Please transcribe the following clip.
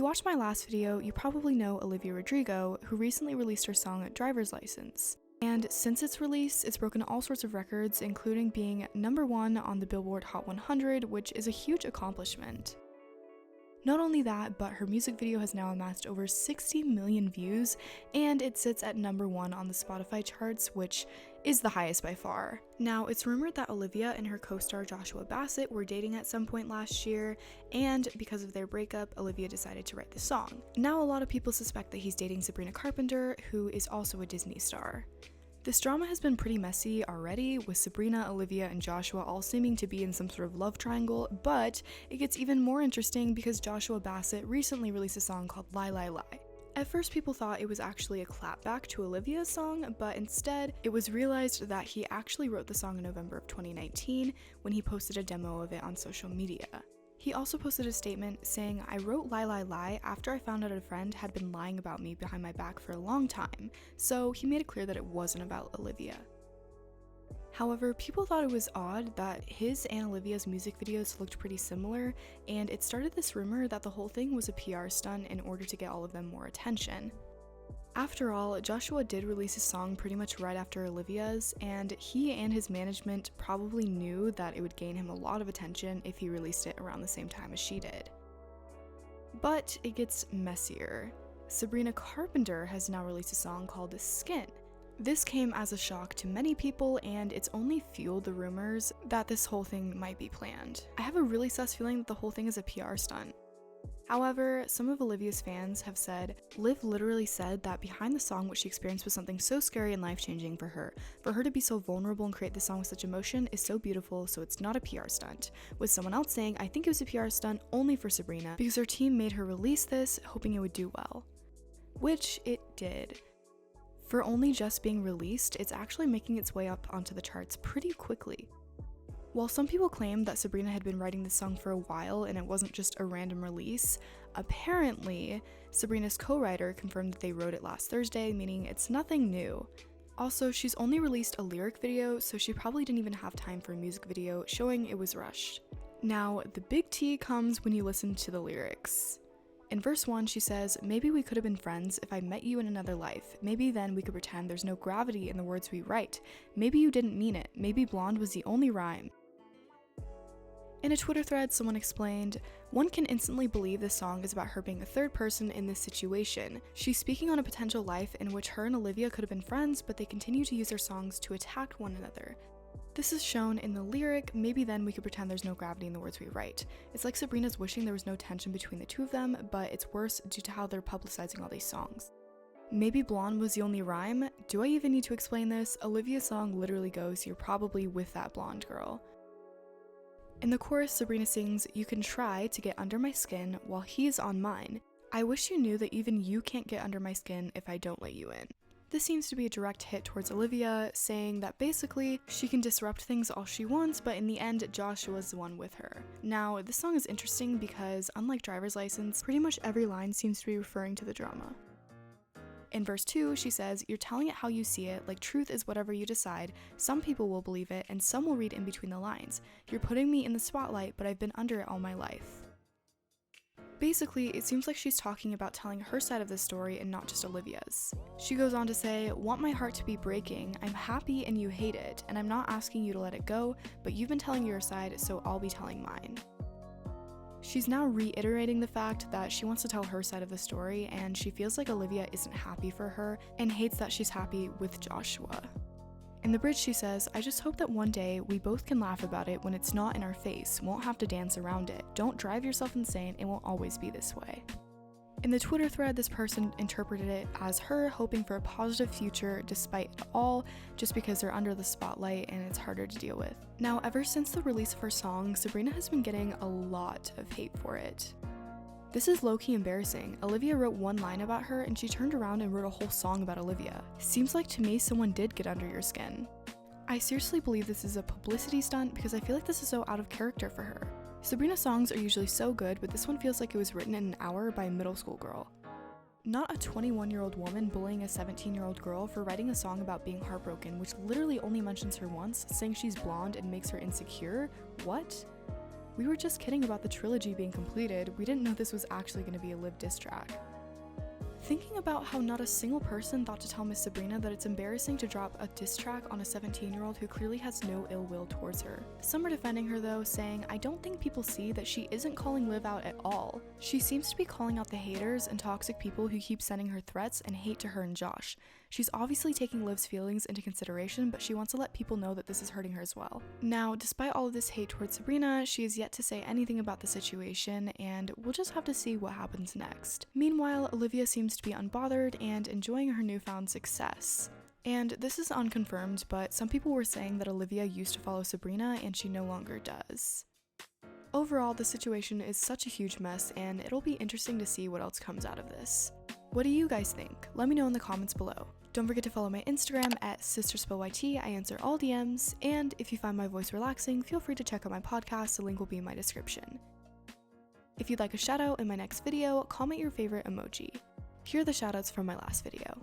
you watched my last video, you probably know Olivia Rodrigo, who recently released her song Driver's License. And since its release, it's broken all sorts of records, including being #1 on the Billboard Hot 100, which is a huge accomplishment. Not only that, but her music video has now amassed over 60 million views, and it sits at #1 on the Spotify charts, which is the highest by far. Now, it's rumored that Olivia and her co-star Joshua Bassett were dating at some point last year, and because of their breakup, Olivia decided to write the song. Now, a lot of people suspect that he's dating Sabrina Carpenter, who is also a Disney star. This drama has been pretty messy already, with Sabrina, Olivia, and Joshua all seeming to be in some sort of love triangle, but it gets even more interesting because Joshua Bassett recently released a song called Lie Lie Lie. At first, people thought it was actually a clapback to Olivia's song, but instead, it was realized that he actually wrote the song in November of 2019 when he posted a demo of it on social media. He also posted a statement saying, "I wrote Lie Lie Lie after I found out a friend had been lying about me behind my back for a long time," so he made it clear that it wasn't about Olivia. However, people thought it was odd that his and Olivia's music videos looked pretty similar, and it started this rumor that the whole thing was a PR stunt in order to get all of them more attention. After all, Joshua did release his song pretty much right after Olivia's, and he and his management probably knew that it would gain him a lot of attention if he released it around the same time as she did. But it gets messier. Sabrina Carpenter has now released a song called Skin. This came as a shock to many people, and it's only fueled the rumors that this whole thing might be planned. I have a really sus feeling that the whole thing is a PR stunt. However, some of Olivia's fans have said, Liv literally said that behind the song what she experienced was something so scary and life-changing for her. For her to be so vulnerable and create this song with such emotion is so beautiful, so it's not a PR stunt. With someone else saying, I think it was a PR stunt only for Sabrina because her team made her release this, hoping it would do well. Which it did. For only just being released, it's actually making its way up onto the charts pretty quickly. While some people claim that Sabrina had been writing this song for a while and it wasn't just a random release, apparently, Sabrina's co-writer confirmed that they wrote it last Thursday, meaning it's nothing new. Also, she's only released a lyric video, so she probably didn't even have time for a music video, showing it was rushed. Now, the big T comes when you listen to the lyrics. In verse 1, she says, "Maybe we could have been friends if I met you in another life. Maybe then we could pretend there's no gravity in the words we write. Maybe you didn't mean it. Maybe blonde was the only rhyme." In a Twitter thread, someone explained, "One can instantly believe this song is about her being a third person in this situation. She's speaking on a potential life in which her and Olivia could have been friends, but they continue to use their songs to attack one another. This is shown in the lyric, maybe then we could pretend there's no gravity in the words we write. It's like Sabrina's wishing there was no tension between the two of them, but it's worse due to how they're publicizing all these songs. Maybe blonde was the only rhyme? Do I even need to explain this? Olivia's song literally goes, you're probably with that blonde girl." In the chorus, Sabrina sings, "You can try to get under my skin while he's on mine. I wish you knew that even you can't get under my skin if I don't let you in." This seems to be a direct hit towards Olivia, saying that basically, she can disrupt things all she wants, but in the end, Joshua's the one with her. Now, this song is interesting because, unlike Driver's License, pretty much every line seems to be referring to the drama. In verse 2, she says, "You're telling it how you see it, like truth is whatever you decide. Some people will believe it, and some will read in between the lines. You're putting me in the spotlight, but I've been under it all my life." Basically, it seems like she's talking about telling her side of the story and not just Olivia's. She goes on to say, "Want my heart to be breaking, I'm happy and you hate it, and I'm not asking you to let it go, but you've been telling your side, so I'll be telling mine." She's now reiterating the fact that she wants to tell her side of the story, and she feels like Olivia isn't happy for her and hates that she's happy with Joshua. In the bridge, she says, "I just hope that one day we both can laugh about it when it's not in our face, won't have to dance around it. Don't drive yourself insane, it won't always be this way." In the Twitter thread, this person interpreted it as her hoping for a positive future despite it all, just because they're under the spotlight and it's harder to deal with. Now, ever since the release of her song, Sabrina has been getting a lot of hate for it. This is low-key embarrassing. Olivia wrote one line about her and she turned around and wrote a whole song about Olivia. Seems like to me someone did get under your skin. I seriously believe this is a publicity stunt because I feel like this is so out of character for her. Sabrina's songs are usually so good, but this one feels like it was written in an hour by a middle school girl. Not a 21-year-old woman bullying a 17-year-old girl for writing a song about being heartbroken, which literally only mentions her once, saying she's blonde and makes her insecure? What? We were just kidding about the trilogy being completed. We didn't know this was actually going to be a Liv diss track. Thinking about how not a single person thought to tell Miss Sabrina that it's embarrassing to drop a diss track on a 17-year-old who clearly has no ill will towards her. Some are defending her though, saying, I don't think people see that she isn't calling Liv out at all. She seems to be calling out the haters and toxic people who keep sending her threats and hate to her and Josh. She's obviously taking Liv's feelings into consideration, but she wants to let people know that this is hurting her as well. Now, despite all of this hate towards Sabrina, she is yet to say anything about the situation, and we'll just have to see what happens next. Meanwhile, Olivia seems to be unbothered and enjoying her newfound success. And this is unconfirmed, but some people were saying that Olivia used to follow Sabrina and she no longer does. Overall, the situation is such a huge mess, and it'll be interesting to see what else comes out of this. What do you guys think? Let me know in the comments below. Don't forget to follow my Instagram at sisterspillyt. I answer all DMs, and if you find my voice relaxing, feel free to check out my podcast, the link will be in my description. If you'd like a shout out in my next video, comment your favorite emoji. Here are the shoutouts from my last video.